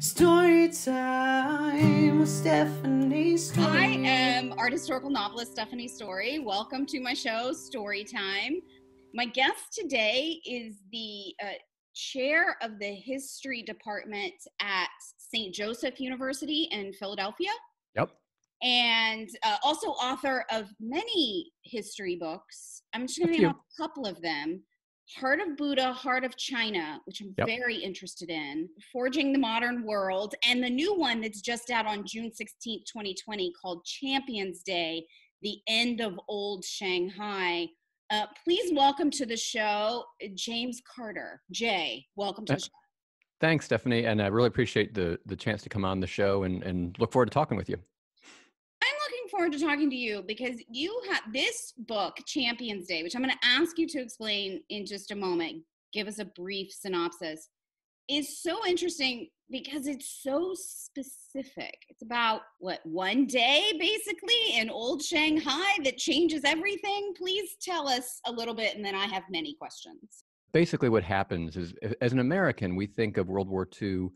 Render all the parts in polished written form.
Story time with Stephanie Storey. I am art historical novelist Stephanie Storey. Welcome to my show, Story Time. My guest today is the chair of the history department at St. Joseph University in Philadelphia. Yep. And also author of many history books. I'm just going to name a couple of them. Heart of Buddha, Heart of China, which I'm very interested in, Forging the Modern World, and the new one that's just out on June 16th, 2020, called Champions Day, The End of Old Shanghai. Please welcome to the show, James Carter. Jay, welcome to the show. Thanks, Stephanie, and I really appreciate the chance to come on the show and look forward to talking with you. Forward to talking to you because you have this book, Champions Day, which I'm going to ask you to explain in just a moment. Give us a brief synopsis. Is so interesting because it's so specific. It's about one day basically in old Shanghai that changes everything. Please tell us a little bit, and then I have many questions. Basically, what happens is, as an American, we think of World War II,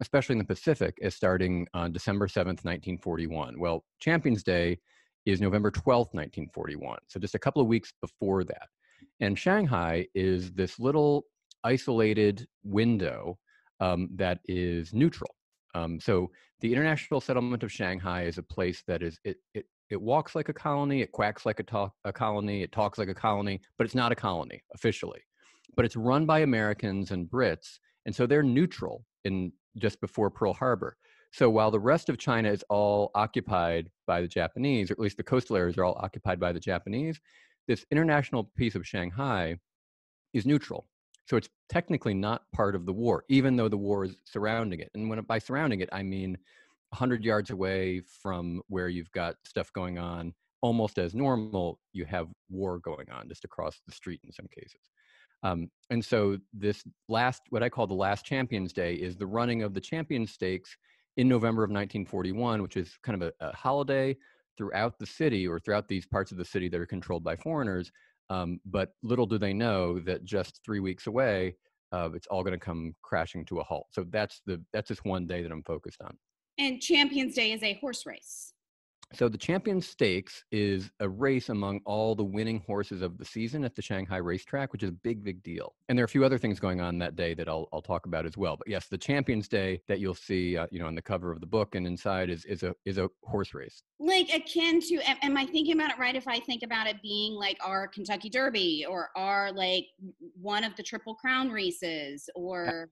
especially in the Pacific, as starting on December 7th, 1941. Well, Champions Day is November 12th, 1941, so just a couple of weeks before that. And Shanghai is this little isolated window that is neutral. So the international settlement of Shanghai is a place that is, it walks like a colony, it quacks like a colony, it talks like a colony, but it's not a colony officially. But it's run by Americans and Brits, and so they're neutral in just before Pearl Harbor. So while the rest of China is all occupied by the Japanese, or at least the coastal areas are all occupied by the Japanese, this international piece of Shanghai is neutral. So it's technically not part of the war, even though the war is surrounding it. And by surrounding it, I mean 100 yards away from where you've got stuff going on, almost as normal, you have war going on just across the street in some cases. And so this what I call the last Champions Day, is the running of the Champions Stakes in November of 1941, which is kind of a holiday throughout the city, or throughout these parts of the city that are controlled by foreigners. But little do they know that just 3 weeks away, it's all going to come crashing to a halt. So that's just one day that I'm focused on. And Champions Day is a horse race. So the Champions Stakes is a race among all the winning horses of the season at the Shanghai racetrack, which is a big, big deal. And there are a few other things going on that day that I'll talk about as well. But yes, the Champions Day that you'll see, on the cover of the book and inside is a horse race. Like akin to, am I thinking about it right if I think about it being like our Kentucky Derby or our like one of the Triple Crown races or...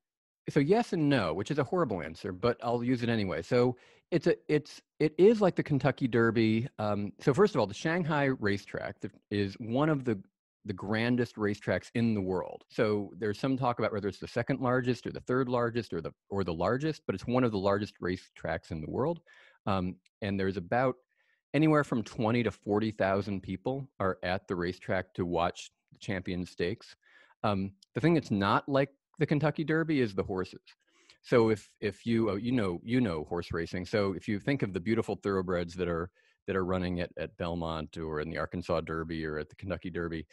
So yes and no, which is a horrible answer, but I'll use it anyway. So it is like the Kentucky Derby. So first of all, the Shanghai racetrack is one of the grandest racetracks in the world. So there's some talk about whether it's the second largest or the third largest or the largest, but it's one of the largest racetracks in the world. And there's about anywhere from 20 to 40,000 people are at the racetrack to watch the Champions Stakes. The thing that's not like the Kentucky Derby is the horses. So if you know horse racing. So if you think of the beautiful thoroughbreds that are running at Belmont or in the Arkansas Derby or at the Kentucky Derby,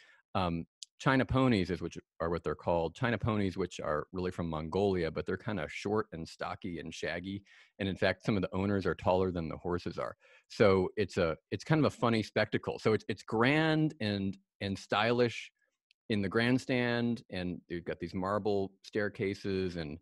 China ponies which are what they're called. China ponies, which are really from Mongolia, but they're kind of short and stocky and shaggy. And in fact, some of the owners are taller than the horses are. So it's kind of a funny spectacle. So it's grand and stylish in the grandstand, and you've got these marble staircases and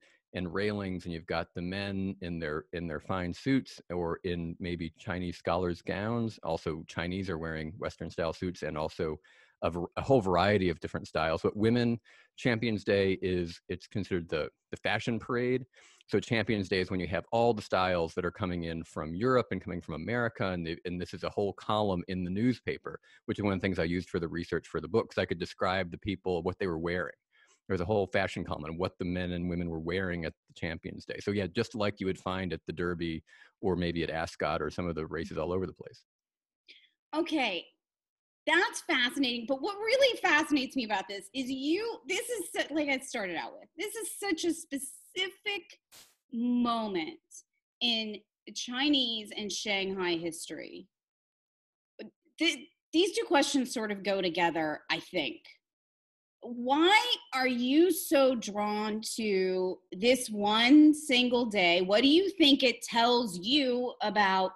railings, and you've got the men in their fine suits or in maybe Chinese scholars' gowns. Also, Chinese are wearing Western style suits, and also a whole variety of different styles. But women, Champions Day it's considered the fashion parade. So Champions Day is when you have all the styles that are coming in from Europe and coming from America, and this is a whole column in the newspaper, which is one of the things I used for the research for the book, because I could describe the people, what they were wearing. There was a whole fashion column on what the men and women were wearing at the Champions Day. So yeah, just like you would find at the Derby or maybe at Ascot or some of the races all over the place. Okay. That's fascinating. But what really fascinates me about this is this is like I started out with, this is such a specific moment in Chinese and Shanghai history. These two questions sort of go together, I think. why are you so drawn to this one single day? What do you think it tells you about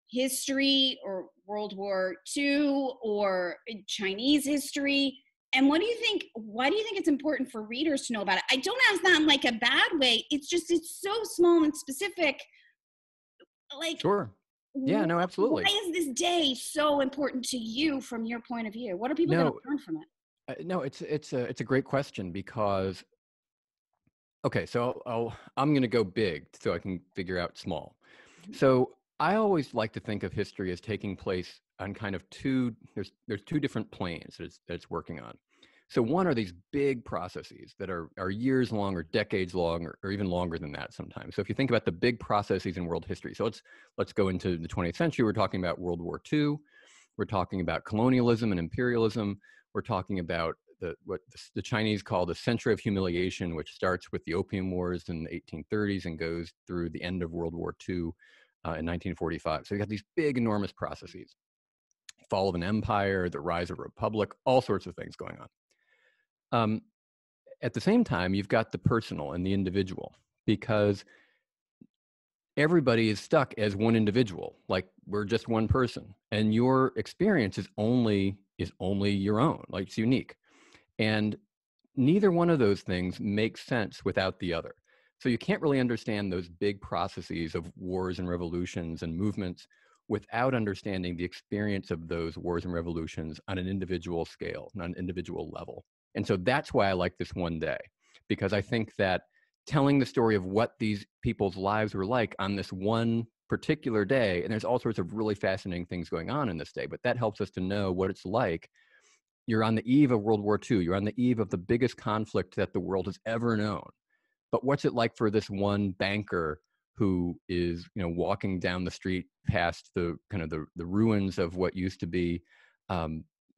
history or World War II or Chinese history? And what do you think, why do you think it's important for readers to know about it? I don't ask that in like a bad way. It's just, it's so small and specific. Like, Sure. Yeah, no, absolutely. why is this day so important to you from your point of view? What are people going to learn from it? No, it's a great question because, okay, so I'm going to go big so I can figure out small. So I always like to think of history as taking place on kind of there's two different planes that it's working on. So one are these big processes that are years long or decades long or even longer than that sometimes. So if you think about the big processes in world history, so let's go into the 20th century. We're talking about World War II. We're talking about colonialism and imperialism. We're talking about what the Chinese call the century of humiliation, which starts with the Opium Wars in the 1830s and goes through the end of World War II in 1945. So you got these big, enormous processes. Fall of an empire, the rise of a republic, all sorts of things going on. At the same time, you've got the personal and the individual, because everybody is stuck as one individual, like we're just one person, and your experience is only your own, like it's unique. And neither one of those things makes sense without the other. So you can't really understand those big processes of wars and revolutions and movements without understanding the experience of those wars and revolutions on an individual scale, on an individual level. And so that's why I like this one day, because I think that telling the story of what these people's lives were like on this one particular day, and there's all sorts of really fascinating things going on in this day, but that helps us to know what it's like. You're on the eve of World War II. You're on the eve of the biggest conflict that the world has ever known. But what's it like for this one banker who is, walking down the street past the kind of the ruins of what used to be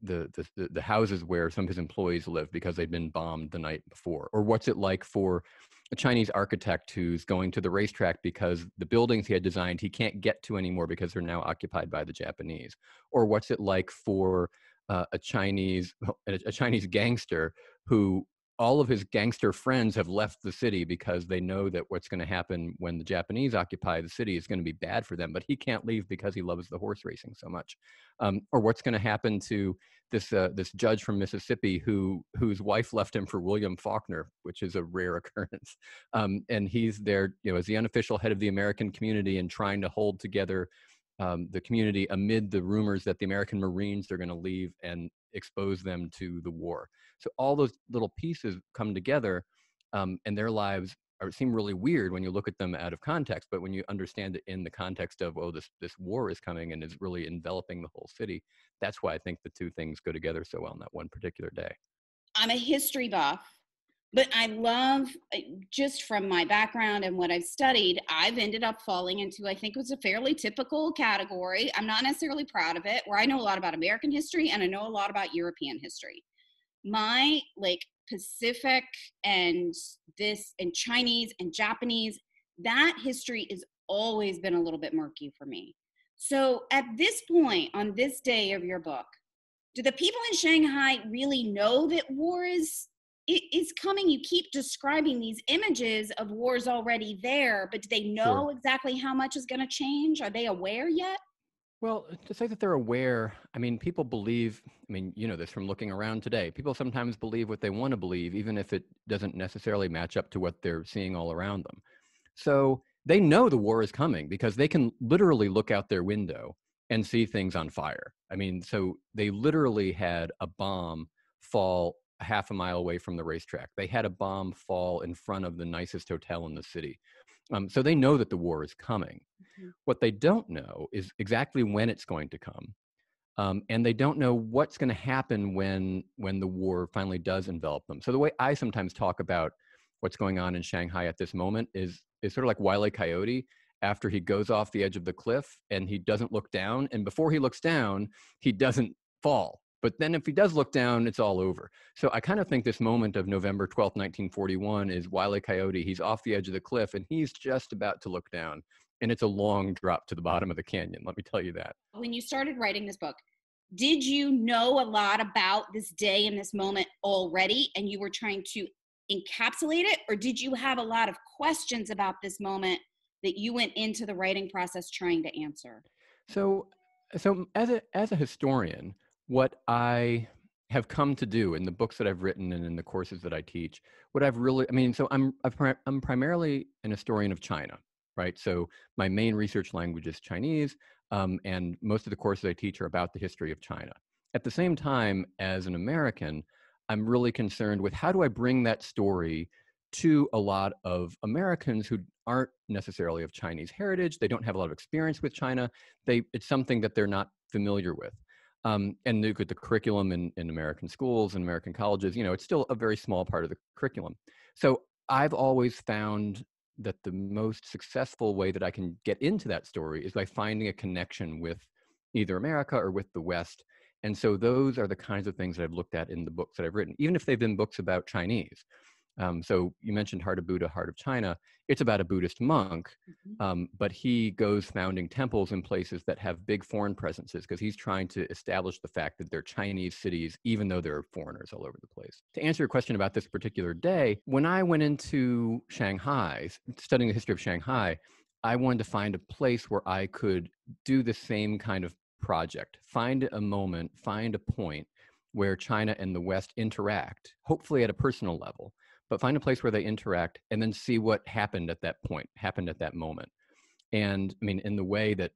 the houses where some of his employees live because they'd been bombed the night before? Or what's it like for a Chinese architect who's going to the racetrack because the buildings he had designed he can't get to anymore because they're now occupied by the Japanese? Or what's it like for a Chinese gangster who all of his gangster friends have left the city because they know that what's going to happen when the Japanese occupy the city is going to be bad for them, but he can't leave because he loves the horse racing so much. Or what's going to happen to this judge from Mississippi whose wife left him for William Faulkner, which is a rare occurrence. And he's there, as the unofficial head of the American community and trying to hold together the community amid the rumors that the American Marines are going to leave and expose them to the war. So all those little pieces come together, and their lives seem really weird when you look at them out of context. But when you understand it in the context of, this war is coming and is really enveloping the whole city, that's why I think the two things go together so well on that one particular day. I'm a history buff, but I love, just from my background and what I've studied, I've ended up falling into, I think it was a fairly typical category. I'm not necessarily proud of it, where I know a lot about American history and I know a lot about European history. My Pacific and Chinese and Japanese, that history has always been a little bit murky for me. So at this point, on this day of your book, do the people in Shanghai really know that war is coming? You keep describing these images of wars already there, but do they know Sure. exactly how much is going to change? Are they aware yet? Well, to say that they're aware, people believe, this from looking around today. People sometimes believe what they want to believe, even if it doesn't necessarily match up to what they're seeing all around them. So they know the war is coming because they can literally look out their window and see things on fire. So they literally had a bomb fall a half a mile away from the racetrack. They had a bomb fall in front of the nicest hotel in the city. So they know that the war is coming. Mm-hmm. What they don't know is exactly when it's going to come. And they don't know what's going to happen when the war finally does envelop them. So the way I sometimes talk about what's going on in Shanghai at this moment is sort of like Wile E. Coyote after he goes off the edge of the cliff and he doesn't look down. And before he looks down, he doesn't fall. But then if he does look down, it's all over. So I kind of think this moment of November 12th, 1941 is Wile E. Coyote. He's off the edge of the cliff and he's just about to look down. And it's a long drop to the bottom of the canyon, let me tell you that. When you started writing this book, did you know a lot about this day and this moment already, and you were trying to encapsulate it, or did you have a lot of questions about this moment that you went into the writing process trying to answer? So, as a historian, what I have come to do in the books that I've written and in the courses that I teach, what I've really, I mean, so I'm primarily an historian of China, right? So my main research language is Chinese, and most of the courses I teach are about the history of China. At the same time, as an American, I'm really concerned with how do I bring that story to a lot of Americans who aren't necessarily of Chinese heritage. They don't have a lot of experience with China. It's something that they're not familiar with. And look at the curriculum in American schools and American colleges, it's still a very small part of the curriculum. So I've always found that the most successful way that I can get into that story is by finding a connection with either America or with the West. And so those are the kinds of things that I've looked at in the books that I've written, even if they've been books about Chinese. So you mentioned Heart of Buddha, Heart of China. It's about a Buddhist monk, but he goes founding temples in places that have big foreign presences because he's trying to establish the fact that they're Chinese cities, even though there are foreigners all over the place. To answer your question about this particular day, when I went into Shanghai, studying the history of Shanghai, I wanted to find a place where I could do the same kind of project, find a moment, find a point where China and the West interact, hopefully at a personal level, but find a place where they interact and then see what happened at that point, happened at that moment. And I mean, in the way that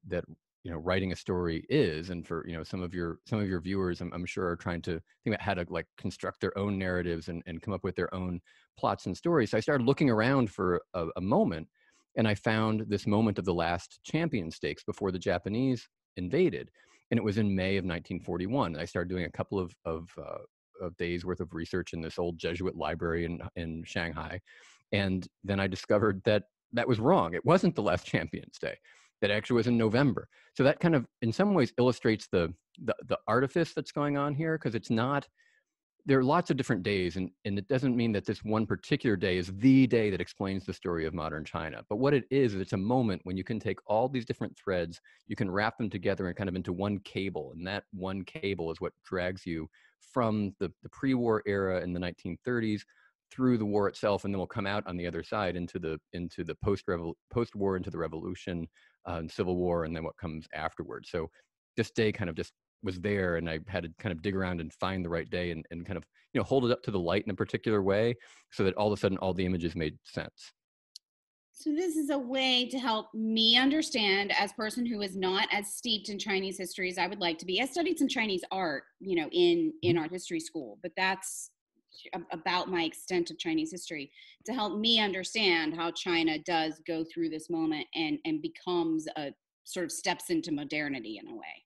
writing a story is, and for some of your viewers, I'm sure are trying to think about how to like construct their own narratives and come up with their own plots and stories. So I started looking around for a moment, and I found this moment of the last champion stakes before the Japanese invaded, and it was in May of 1941. And I started doing a couple of days worth of research in this old Jesuit library in Shanghai. And then I discovered that that was wrong. It wasn't the last Champions Day. That actually was in November. So that kind of, in some ways, illustrates the artifice that's going on here, because it's not, there are lots of different days, and it doesn't mean that this one particular day is the day that explains the story of modern China. But what it is it's a moment when you can take all these different threads, you can wrap them together and kind of into one cable, and that one cable is what drags you from the pre-war era in the 1930s through the war itself, and then we'll come out on the other side into the post-war, into the revolution and civil war, and then what comes afterwards. So this day kind of just was there, and I had to kind of dig around and find the right day and kind of hold it up to the light in a particular way so that all of a sudden all the images made sense. So this is a way to help me understand, as a person who is not as steeped in Chinese history as I would like to be. I studied some Chinese art, in art history school, but that's about my extent of Chinese history, to help me understand how China does go through this moment and becomes a sort of steps into modernity in a way.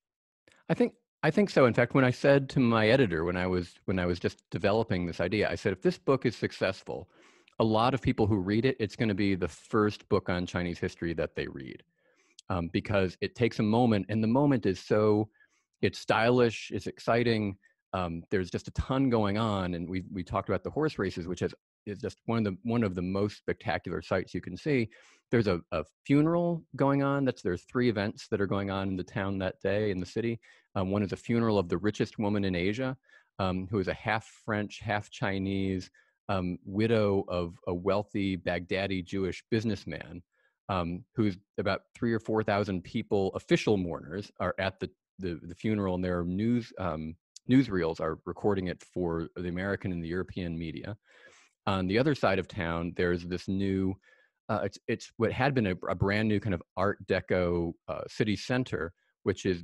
I think so. In fact, when I said to my editor, when I was just developing this idea, I said, if this book is successful, a lot of people who read it, it's going to be the first book on Chinese history that they read, because it takes a moment, and the moment is it's stylish, it's exciting. There's just a ton going on, and we talked about the horse races, which is just one of the most spectacular sights you can see. There's a funeral going on. There's 3 events that are going on in the town that day in the city. One is a funeral of the richest woman in Asia, who is a half French, half Chinese widow of a wealthy Baghdadi Jewish businessman, who's about 3,000 or 4,000 people, official mourners, are at the funeral, and there are newsreels are recording it for the American and the European media. On the other side of town, there's this new, it's what had been a brand new kind of Art Deco city center, which is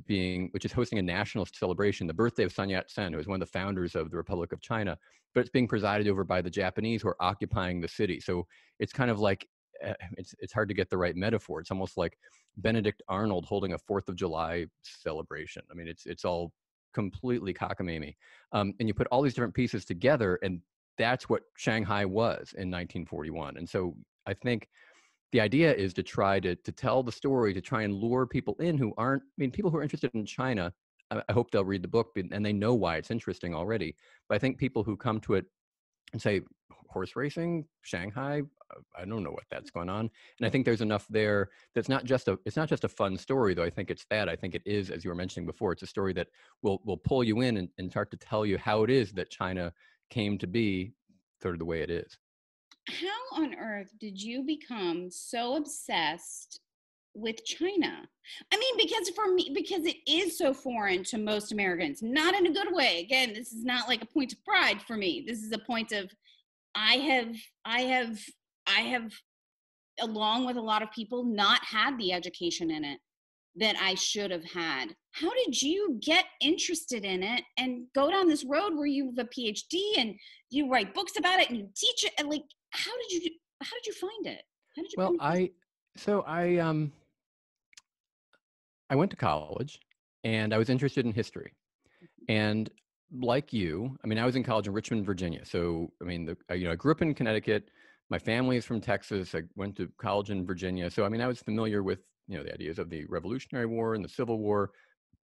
hosting a national celebration, the birthday of Sun Yat-sen, who was one of the founders of the Republic of China, but it's being presided over by the Japanese, who are occupying the city. So it's kind of like, it's hard to get the right metaphor. It's almost like Benedict Arnold holding a 4th of July celebration. I mean, it's all completely cockamamie. And you put all these different pieces together, and that's what Shanghai was in 1941. And so I think the idea is to try to tell the story, to try and lure people in who aren't, people who are interested in China. I hope they'll read the book and they know why it's interesting already. But I think people who come to it and say, horse racing, Shanghai, I don't know what that's going on. And I think there's enough there that's it's not just a fun story, though. I think it's that. I think it is, as you were mentioning before, it's a story that will pull you in and start to tell you how it is that China came to be sort of the way it is. How on earth did you become so obsessed with China? I mean, because for me, because it is so foreign to most Americans, not in a good way. Again, this is not like a point of pride for me. This is a point of I have, I have, I have, along with a lot of people, not had the education in it that I should have had. How did you get interested in it and go down this road where you have a PhD and you write books about it and you teach it? And like, how did you find it? How did you Well, find I went to college and I was interested in history. And like you, I mean, I was in college in Richmond, Virginia. So, I mean, I grew up in Connecticut. My family is from Texas. I went to college in Virginia. So, I mean, I was familiar with, the ideas of the Revolutionary War and the Civil War,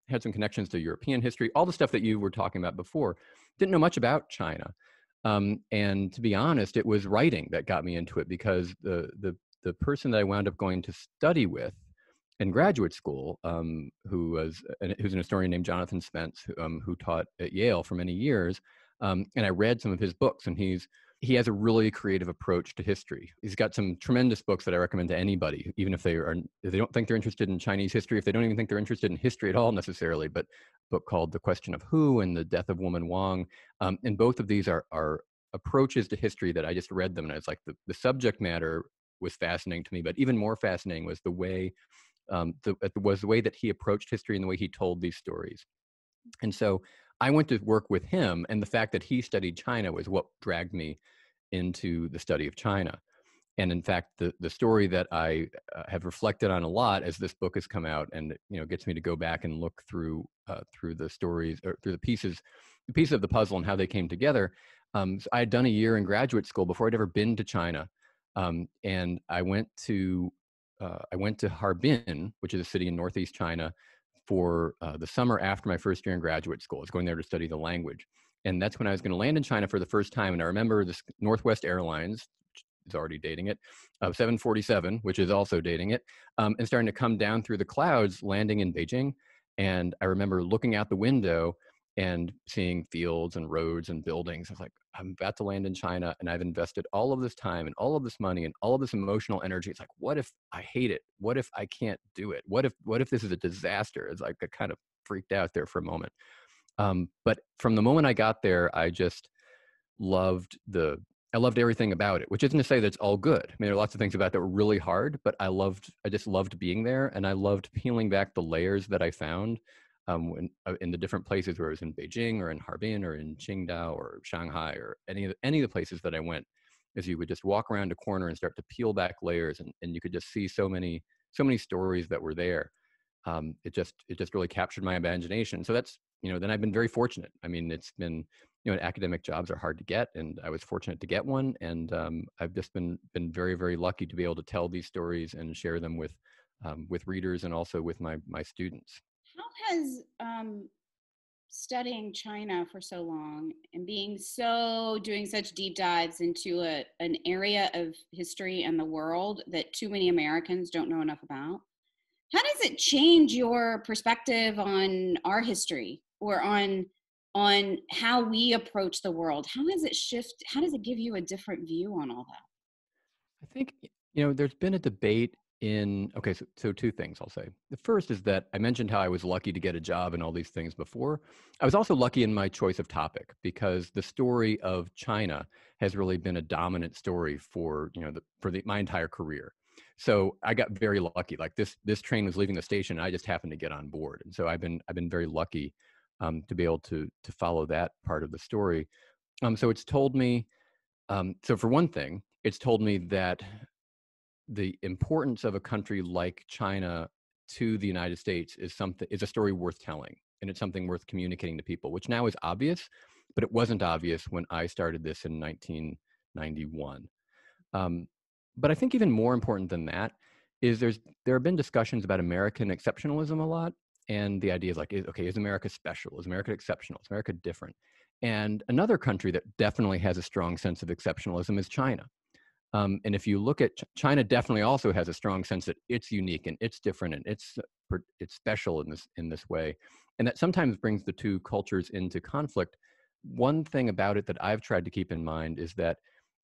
had some connections to European history, all the stuff that you were talking about before. Didn't know much about China. And to be honest, it was writing that got me into it, because the person that I wound up going to study with in graduate school, who's an historian named Jonathan Spence, who taught at Yale for many years, and I read some of his books, and he has a really creative approach to history. He's got some tremendous books that I recommend to anybody, even if they don't think they're interested in Chinese history, if they don't even think they're interested in history at all necessarily. But a book called The Question of Who and The Death of Woman Wang, and both of these are approaches to history that I just read them, and it's like the subject matter was fascinating to me, but even more fascinating was the way the way that he approached history and the way he told these stories. And so I went to work with him, and the fact that he studied China was what dragged me into the study of China. And in fact, the story that I have reflected on a lot as this book has come out, and gets me to go back and look through the stories, or through the pieces of the puzzle and how they came together. So I had done a year in graduate school before I'd ever been to China, and I went to Harbin, which is a city in northeast China, for the summer after my first year in graduate school. I was going there to study the language. And that's when I was going to land in China for the first time. And I remember this Northwest Airlines, which is already dating it, 747, which is also dating it, and starting to come down through the clouds, landing in Beijing. And I remember looking out the window and seeing fields and roads and buildings. I was like, I'm about to land in China, and I've invested all of this time and all of this money and all of this emotional energy. It's like, what if I hate it? What if I can't do it? What if this is a disaster? It's like I kind of freaked out there for a moment. But from the moment I got there, I just loved everything about it, which isn't to say that it's all good. I mean, there are lots of things about it that were really hard, but I just loved being there, and I loved peeling back the layers that I found in the different places, where I was in Beijing or in Harbin or in Qingdao or Shanghai or any of the places that I went. Is you would just walk around a corner and start to peel back layers, and you could just see so many stories that were there. It just really captured my imagination. So that's, then I've been very fortunate. I mean, it's been, academic jobs are hard to get, and I was fortunate to get one. And I've just been very, very lucky to be able to tell these stories and share them with readers, and also with my students. How has studying China for so long and doing such deep dives into an area of history and the world that too many Americans don't know enough about, how does it change your perspective on our history, or on how we approach the world? How does it give you a different view on all that? I think, there's been a debate so two things I'll say. The first is that I mentioned how I was lucky to get a job and all these things before. I was also lucky in my choice of topic, because the story of China has really been a dominant story for my entire career. So I got very lucky. Like this train was leaving the station, and I just happened to get on board. And so I've been very lucky to be able to follow that part of the story. So it's told me. So for one thing, it's told me that the importance of a country like China to the United States is a story worth telling, and it's something worth communicating to people, which now is obvious, but it wasn't obvious when I started this in 1991. But I think even more important than that is there have been discussions about American exceptionalism a lot, and the idea is like, is America special? Is America exceptional? Is America different? And another country that definitely has a strong sense of exceptionalism is China. And if you look at China, definitely also has a strong sense that it's unique and it's different and it's special in this way, and that sometimes brings the two cultures into conflict. One thing about it that I've tried to keep in mind is that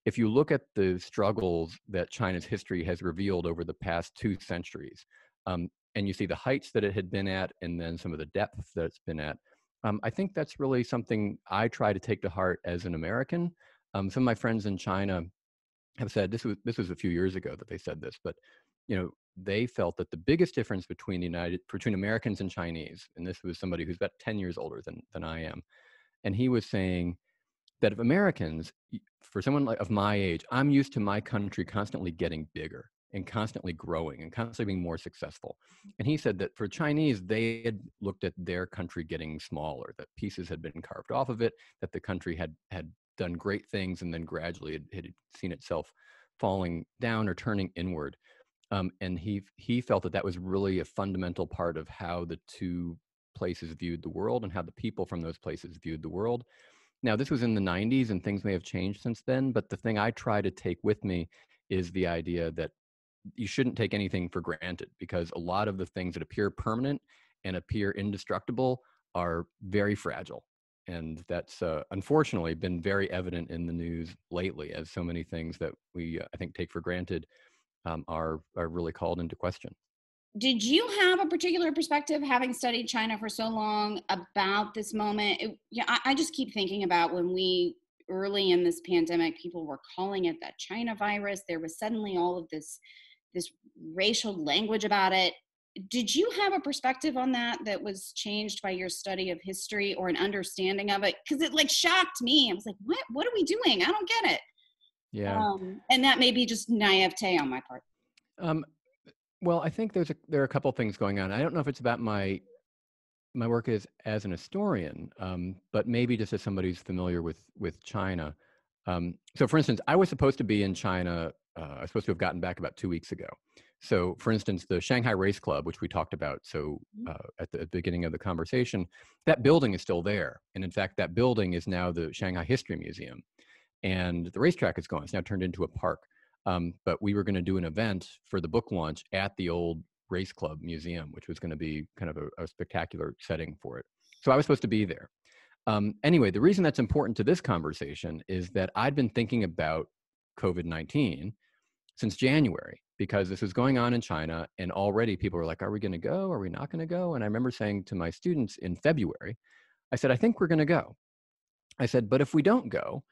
if you look at the struggles that China's history has revealed over the past 2 centuries, and you see the heights that it had been at, and then some of the depths that it's been at, I think that's really something I try to take to heart as an American. Some of my friends in China have said this was a few years ago that they said this, but they felt that the biggest difference between Americans and Chinese, and this was somebody who's about 10 years older than I am, and he was saying that if Americans, for someone of my age, I'm used to my country constantly getting bigger and constantly growing and constantly being more successful. And he said that for Chinese, they had looked at their country getting smaller, that pieces had been carved off of it, that the country had done great things and then gradually it had seen itself falling down or turning inward. And he felt that was really a fundamental part of how the two places viewed the world and how the people from those places viewed the world. Now, this was in the 90s and things may have changed since then, but the thing I try to take with me is the idea that you shouldn't take anything for granted, because a lot of the things that appear permanent and appear indestructible are very fragile. And that's unfortunately been very evident in the news lately, as so many things that we, I think, take for granted are really called into question. Did you have a particular perspective, having studied China for so long, about this moment? I just keep thinking about when early in this pandemic, people were calling it the China virus. There was suddenly all of this racial language about it. Did you have a perspective on that was changed by your study of history or an understanding of it? Because it shocked me. I was like, what are we doing? I don't get it. Yeah. And that may be just naivete on my part. Well, I think there are a couple of things going on. I don't know if it's about my work as an historian, but maybe just as somebody who's familiar with China. So, for instance, I was supposed to be in China. I was supposed to have gotten back about 2 weeks ago. So, for instance, the Shanghai Race Club, which we talked about at the beginning of the conversation, that building is still there. And in fact, that building is now the Shanghai History Museum. And the racetrack is gone. It's now turned into a park. But we were going to do an event for the book launch at the old Race Club Museum, which was going to be kind of a spectacular setting for it. So I was supposed to be there. Anyway, the reason that's important to this conversation is that I'd been thinking about COVID-19 since January, because this was going on in China, and already people were like, are we going to go? Are we not going to go? And I remember saying to my students in February, I said, I think we're going to go. I said, but if we don't go,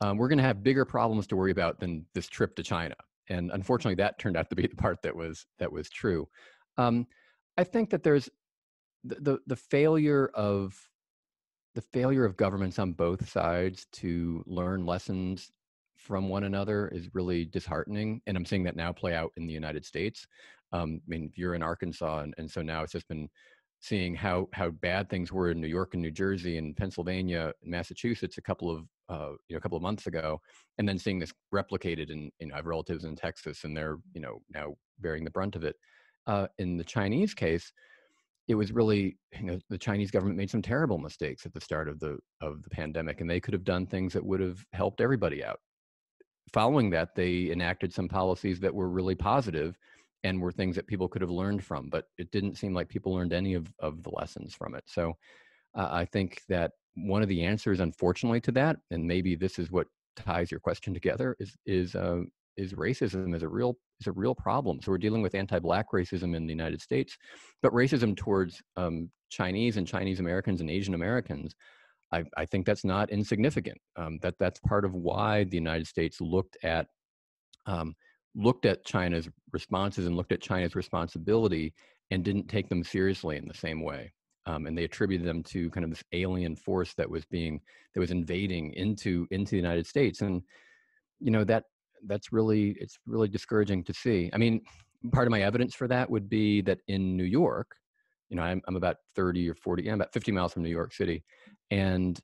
we're going to have bigger problems to worry about than this trip to China. And unfortunately, that turned out to be the part that was true. I think that there's the failure of governments on both sides to learn lessons from one another is really disheartening. And I'm seeing that now play out in the United States. I mean, you're in Arkansas, and so now it's just been seeing how bad things were in New York and New Jersey and Pennsylvania and Massachusetts a couple of months ago, and then seeing this replicated I have relatives in Texas, and they're now bearing the brunt of it. In the Chinese case, it was really the Chinese government made some terrible mistakes at the start of the pandemic, and they could have done things that would have helped everybody out. Following that, they enacted some policies that were really positive and were things that people could have learned from, but it didn't seem like people learned any of the lessons from it. So I think that one of the answers, unfortunately, to that, and maybe this is what ties your question together, is racism is a real problem. So we're dealing with anti-Black racism in the United States, but racism towards Chinese and Chinese Americans and Asian Americans, I think that's not insignificant. That's part of why the United States looked at China's responses and looked at China's responsibility and didn't take them seriously in the same way. And they attributed them to kind of this alien force that was invading into the United States. And, it's really discouraging to see. I mean, part of my evidence for that would be that in New York, I'm about 30 or 40, I'm about 50 miles from New York City. And,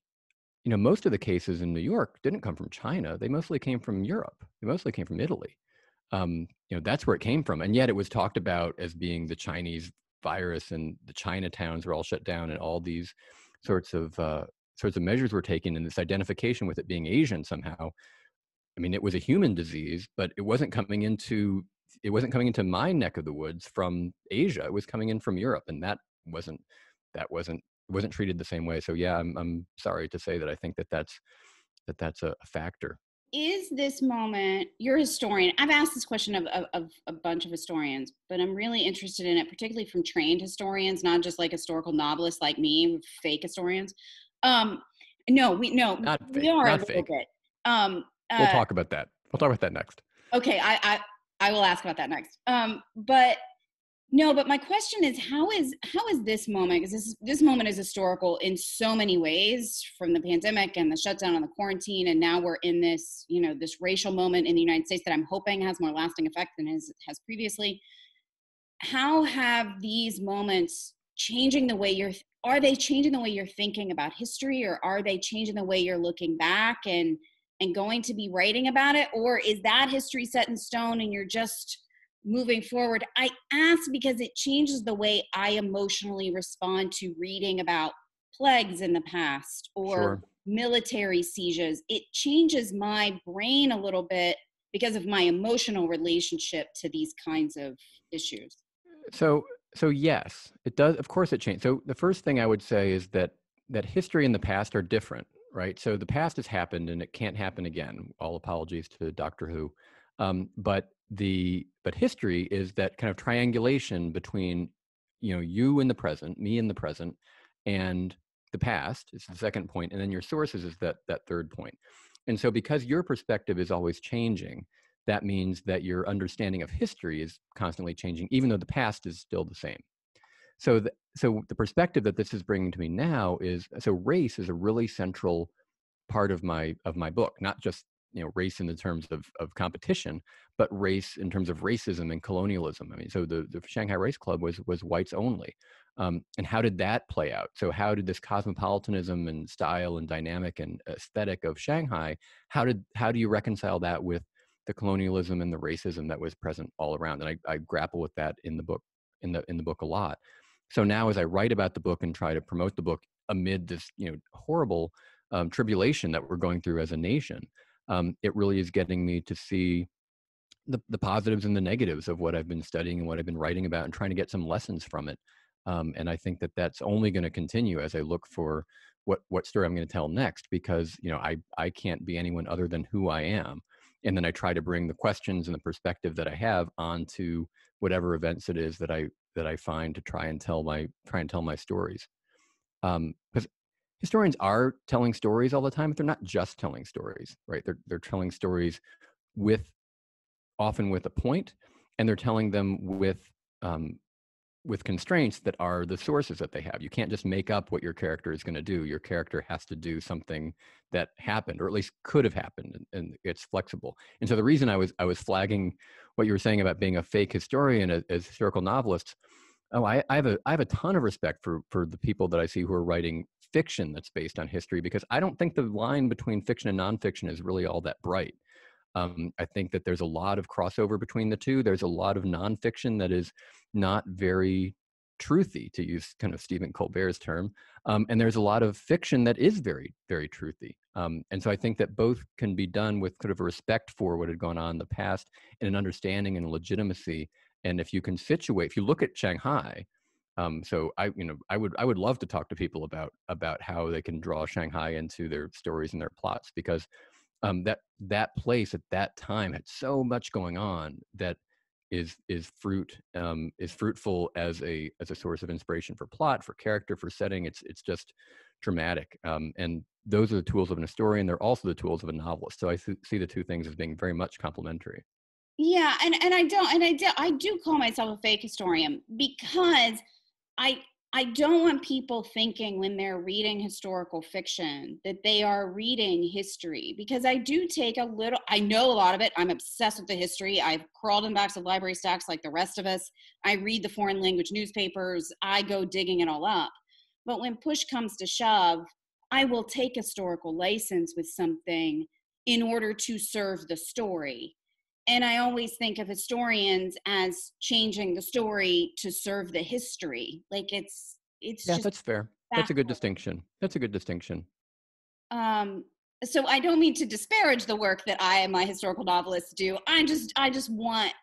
most of the cases in New York didn't come from China. They mostly came from Europe. They mostly came from Italy. That's where it came from. And yet it was talked about as being the Chinese virus, and the Chinatowns were all shut down, and all these sorts of measures were taken, and this identification with it being Asian somehow I mean, it was a human disease, but it wasn't coming into my neck of the woods from Asia. It was coming in from Europe, and wasn't that wasn't treated the same way. So yeah, I'm sorry to say that I think that's a factor. Is this moment, you're a historian? I've asked this question of a bunch of historians, but I'm really interested in it, particularly from trained historians, not just like historical novelists like me, fake historians. Um, no, Not we fake, are a not little fake. bit. Um, We'll uh, talk about that. We'll talk about that next. okay, I will ask about that next. But no, but my question is, how is this moment? Because this moment is historical in so many ways, from the pandemic and the shutdown and the quarantine, and now we're in this, this racial moment in the United States that I'm hoping has more lasting effect than has previously. How have these moments changing the way are they changing the way you're thinking about history, or are they changing the way you're looking back and going to be writing about it, or is that history set in stone and you're just moving forward? I ask because it changes the way I emotionally respond to reading about plagues in the past or Sure. military sieges. It changes my brain a little bit because of my emotional relationship to these kinds of issues. So, so yes, it does. Of course, it changed. So the first thing I would say is that history and the past are different, right? So the past has happened, and it can't happen again. All apologies to Doctor Who, but history is that kind of triangulation between, you in the present, me in the present, and the past is the second point, and then your sources is that third point. And so, because your perspective is always changing, that means that your understanding of history is constantly changing, even though the past is still the same. So the perspective that this is bringing to me now is, so race is a really central part of my book, not just race in the terms of competition, but race in terms of racism and colonialism. I mean, so the Shanghai Race Club was whites only, and how did that play out? So how did this cosmopolitanism and style and dynamic and aesthetic of Shanghai, how do you reconcile that with the colonialism and the racism that was present all around? And I grapple with that in the book in the book a lot. So now, as I write about the book and try to promote the book amid this horrible tribulation that we're going through as a nation, it really is getting me to see the positives and the negatives of what I've been studying and what I've been writing about, and trying to get some lessons from it. And I think that that's only going to continue as I look for what story I'm going to tell next, because I can't be anyone other than who I am. And then I try to bring the questions and the perspective that I have onto whatever events it is that I find, to try and tell my stories. Because historians are telling stories all the time, but they're not just telling stories, right? They're telling stories often with a point, and they're telling them with constraints that are the sources that they have. You can't just make up what your character is going to do. Your character has to do something that happened, or at least could have happened, and it's flexible. And so the reason I was flagging what you were saying about being a fake historian as historical novelists, I have a ton of respect for the people that I see who are writing fiction that's based on history, because I don't think the line between fiction and nonfiction is really all that bright. I think that there's a lot of crossover between the two. There's a lot of nonfiction that is not very truthy, to use kind of Stephen Colbert's term, and there's a lot of fiction that is very, very truthy. And so I think that both can be done with kind of a respect for what had gone on in the past, and an understanding and legitimacy. And if you look at Shanghai, so I would love to talk to people about how they can draw Shanghai into their stories and their plots, because that place at that time had so much going on that is fruitful as a source of inspiration for plot, for character, for setting. It's just dramatic, and those are the tools of an historian. They're also the tools of a novelist. So I see the two things as being very much complementary. Yeah, and I do call myself a fake historian because I I don't want people thinking when they're reading historical fiction that they are reading history, because I do take I know a lot of it. I'm obsessed with the history. I've crawled in backs of library stacks like the rest of us. I read the foreign language newspapers. I go digging it all up. But when push comes to shove, I will take historical license with something in order to serve the story. And I always think of historians as changing the story to serve the history. Like it's Yeah, just that's fair. That's a good backwards. distinction. That's a good distinction. So I don't mean to disparage the work that I and my historical novelists do. I just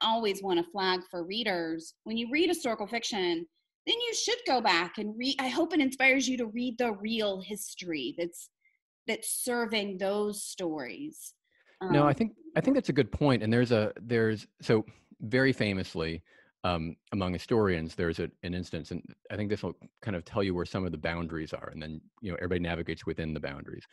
always want to flag for readers, when you read historical fiction, then you should go back and read. I hope it inspires you to read the real history that's serving those stories. No, I think that's a good point. And there's so very famously among historians, there's an instance, and I think this will kind of tell you where some of the boundaries are, and then everybody navigates within the boundaries.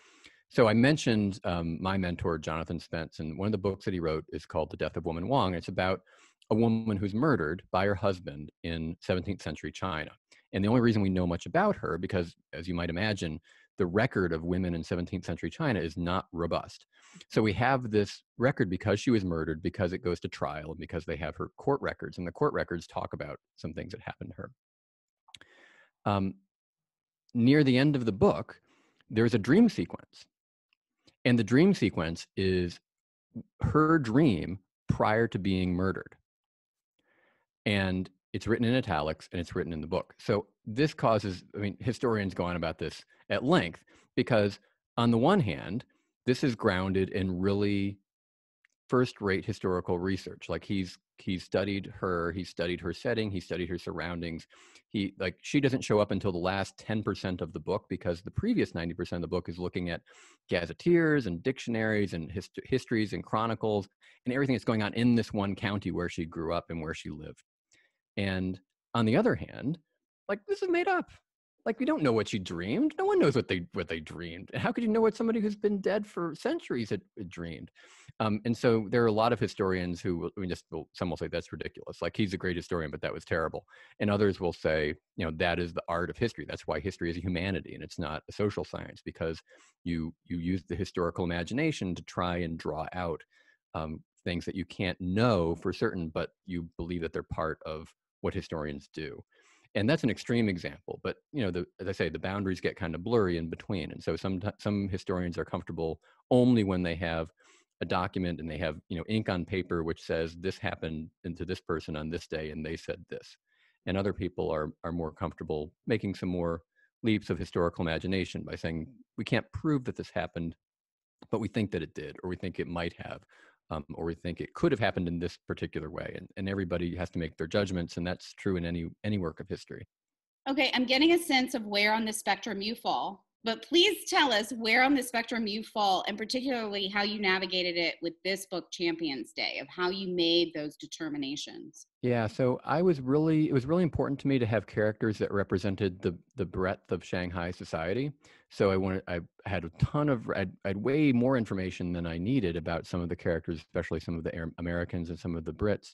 So I mentioned my mentor, Jonathan Spence, and one of the books that he wrote is called The Death of Woman Wang. It's about a woman who's murdered by her husband in 17th century China. And the only reason we know much about her, because as you might imagine, the record of women in 17th century China is not robust. So we have this record because she was murdered, because it goes to trial, and because they have her court records, and the court records talk about some things that happened to her. Near the end of the book, there's a dream sequence. And the dream sequence is her dream prior to being murdered. And it's written in italics, and it's written in the book. So this causes, historians go on about this at length, because on the one hand, this is grounded in really first-rate historical research. Like he's studied her setting, he studied her surroundings. She doesn't show up until the last 10% of the book, because the previous 90% of the book is looking at gazetteers and dictionaries and histories and chronicles and everything that's going on in this one county where she grew up and where she lived. And on the other hand, this is made up. We don't know what she dreamed. No one knows what they dreamed. And how could you know what somebody who's been dead for centuries had dreamed? And so there are a lot of historians who some will say that's ridiculous. He's a great historian, but that was terrible. And others will say, that is the art of history. That's why history is a humanity and it's not a social science, because you use the historical imagination to try and draw out things that you can't know for certain, but you believe that they're part of what historians do. And that's an extreme example, but as I say, the boundaries get kind of blurry in between. And so some historians are comfortable only when they have a document and they have ink on paper which says this happened to this person on this day and they said this. And other people are more comfortable making some more leaps of historical imagination by saying we can't prove that this happened, but we think that it did, or we think it might have. Or we think it could have happened in this particular way. And everybody has to make their judgments, and that's true in any work of history. Okay, I'm getting a sense of where on the spectrum you fall, but please tell us where on the spectrum you fall, and particularly how you navigated it with this book, Champions Day, of how you made those determinations. Yeah, so it was really important to me to have characters that represented the breadth of Shanghai society. So I had I'd way more information than I needed about some of the characters, especially some of the Americans and some of the Brits.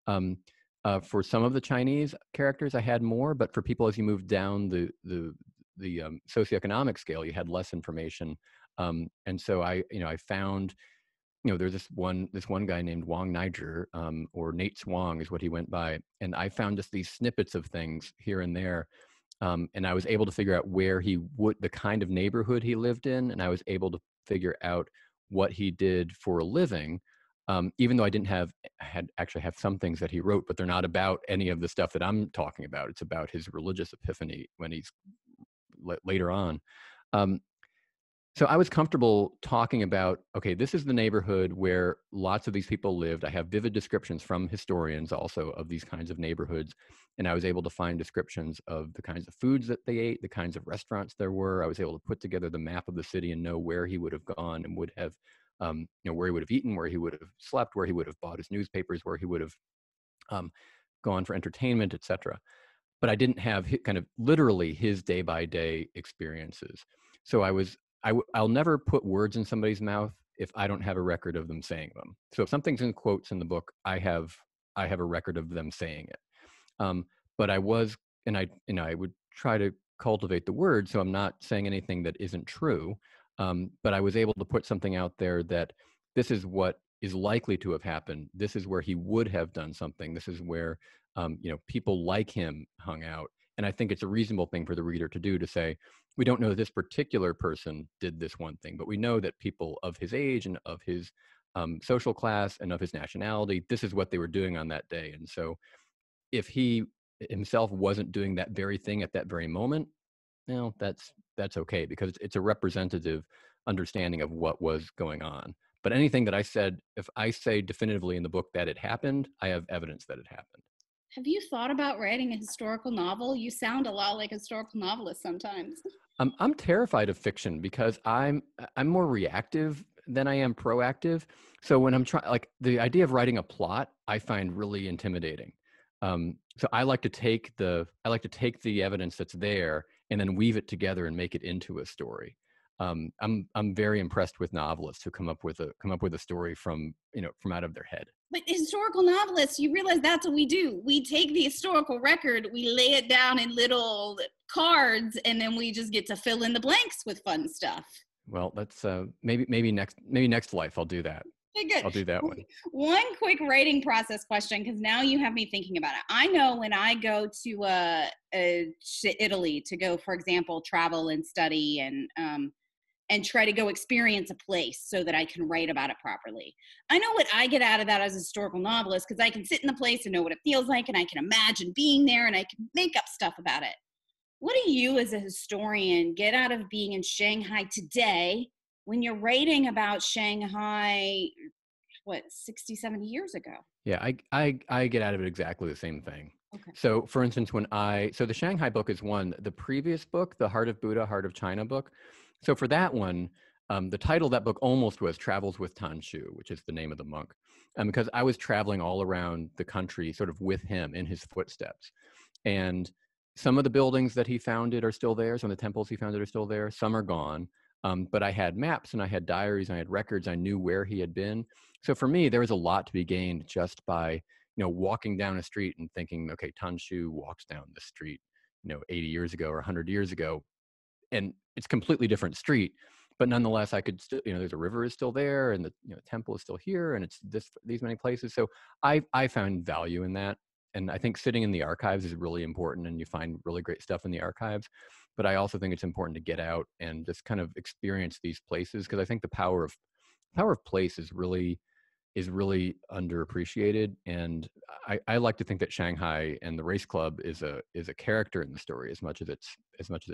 For some of the Chinese characters, I had more, but for people, as you move down the socioeconomic scale, you had less information. And so I found, there's this one guy named Wang Niger, or Nate Swang is what he went by. And I found just these snippets of things here and there. And I was able to figure out where the kind of neighborhood he lived in. And I was able to figure out what he did for a living. Even though I actually have some things that he wrote, but they're not about any of the stuff that I'm talking about. It's about his religious epiphany when he's later on. So I was comfortable talking about, okay, this is the neighborhood where lots of these people lived. I have vivid descriptions from historians also of these kinds of neighborhoods. And I was able to find descriptions of the kinds of foods that they ate, the kinds of restaurants there were. I was able to put together the map of the city and know where he would have gone and would have, where he would have eaten, where he would have slept, where he would have bought his newspapers, where he would have gone for entertainment, etc. But I didn't have kind of literally his day-by-day experiences. So I'll never put words in somebody's mouth if I don't have a record of them saying them. So if something's in quotes in the book, I have a record of them saying it. But I would try to cultivate the word, so I'm not saying anything that isn't true. But I was able to put something out there that this is what is likely to have happened. This is where he would have done something. This is where people like him hung out. And I think it's a reasonable thing for the reader to do, to say, we don't know that this particular person did this one thing, but we know that people of his age and of his social class and of his nationality, this is what they were doing on that day. And so if he himself wasn't doing that very thing at that very moment, that's okay, because it's a representative understanding of what was going on. But anything that I said, if I say definitively in the book that it happened, I have evidence that it happened. Have you thought about writing a historical novel? You sound a lot like a historical novelist sometimes. I'm terrified of fiction because I'm more reactive than I am proactive. So when I'm trying, like the idea of writing a plot, I find really intimidating. So I like to take the evidence that's there and then weave it together and make it into a story. I'm very impressed with novelists who come up with a story from out of their head. But historical novelists, you realize that's what we do. We take the historical record, we lay it down in little cards, and then we just get to fill in the blanks with fun stuff. Well, that's maybe next life I'll do that. Okay, good. I'll do that one. One quick writing process question, because now you have me thinking about it. I know when I go to Italy to go, for example, travel and study and try to go experience a place so that I can write about it properly. I know what I get out of that as a historical novelist, because I can sit in the place and know what it feels like, and I can imagine being there, and I can make up stuff about it. What do you as a historian get out of being in Shanghai today when you're writing about Shanghai, 60, 70 years ago? Yeah, I get out of it exactly the same thing. Okay. So for instance, so the Shanghai book is one. The previous book, the Heart of Buddha, Heart of China book, so for that one, the title of that book almost was Travels with Tanshu, which is the name of the monk, because I was traveling all around the country sort of with him in his footsteps. And some of the buildings that he founded are still there. Some of the temples he founded are still there. Some are gone. But I had maps and I had diaries and I had records. I knew where he had been. So for me, there was a lot to be gained just by, walking down a street and thinking, okay, Tanshu walks down the street, 80 years ago or 100 years ago. And it's a completely different street, but nonetheless, I could still, there's a river is still there, and the temple is still here, and it's these many places. So I found value in that, and I think sitting in the archives is really important, and you find really great stuff in the archives. But I also think it's important to get out and just kind of experience these places, because I think the power of place is really underappreciated. And I like to think that Shanghai and the race club is a character in the story as much as its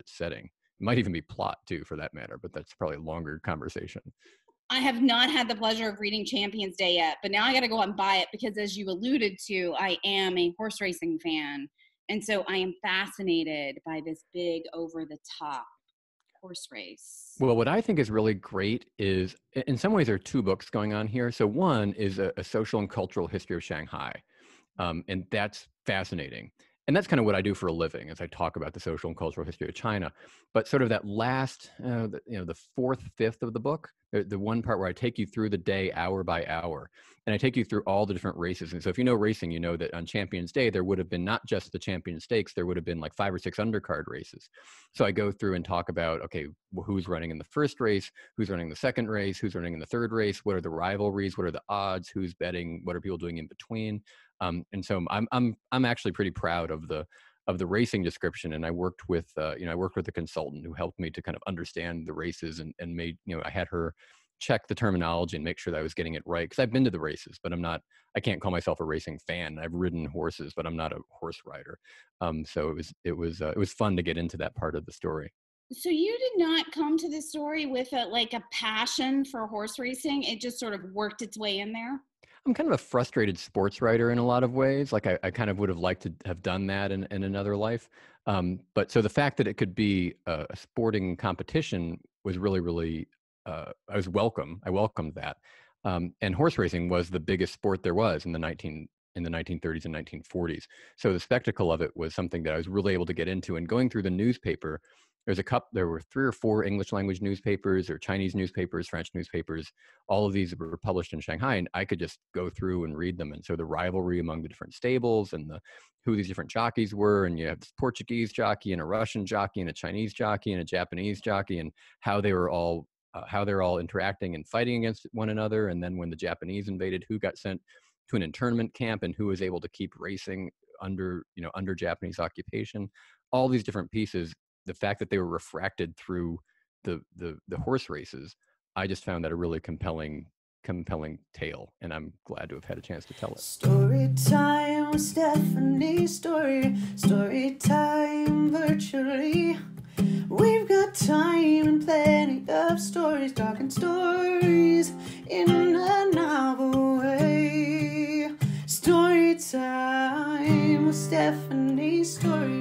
setting. It might even be plot too, for that matter, but that's probably a longer conversation. I have not had the pleasure of reading Champions Day yet, but now I got to go out and buy it, because as you alluded to, I am a horse racing fan. And so I am fascinated by this big over the top horse race. Well, what I think is really great is, in some ways, there are two books going on here. So one is a social and cultural history of Shanghai. And that's fascinating. And that's kind of what I do for a living, as I talk about the social and cultural history of China. But sort of that last, the fourth, fifth of the book, the one part where I take you through the day hour by hour, and I take you through all the different races. And so if you know racing, you know that on Champions Day, there would have been not just the Champion Stakes, there would have been like 5 or 6 undercard races. So I go through and talk about, okay, who's running in the first race, who's running the second race, who's running in the third race, what are the rivalries, what are the odds, who's betting, what are people doing in between. And so I'm actually pretty proud of the racing description. And I worked with a consultant who helped me to kind of understand the races and made, I had her check the terminology and make sure that I was getting it right. Cause I've been to the races, but I can't call myself a racing fan. I've ridden horses, but I'm not a horse rider. So it was fun to get into that part of the story. So you did not come to this story with a passion for horse racing. It just sort of worked its way in there. I'm kind of a frustrated sports writer in a lot of ways. Like I kind of would have liked to have done that in another life. But so the fact that it could be a sporting competition was really, really, I welcomed that. And horse racing was the biggest sport there was in the 1930s and 1940s. So the spectacle of it was something that I was really able to get into. And going through the newspaper, there were 3 or 4 English language newspapers or Chinese newspapers, French newspapers. All of these were published in Shanghai, and I could just go through and read them. And so the rivalry among the different stables and who these different jockeys were, and you have this Portuguese jockey and a Russian jockey and a Chinese jockey and a Japanese jockey, and how they're all interacting and fighting against one another. And then when the Japanese invaded, who got sent to an internment camp and who was able to keep racing under Japanese occupation. All these different pieces. The fact that they were refracted through the horse races, I just found that a really compelling tale, and I'm glad to have had a chance to tell it. Story time with Stephanie. Story time virtually. We've got time and plenty of stories, talking stories in a novel way. Story time with Stephanie Storey.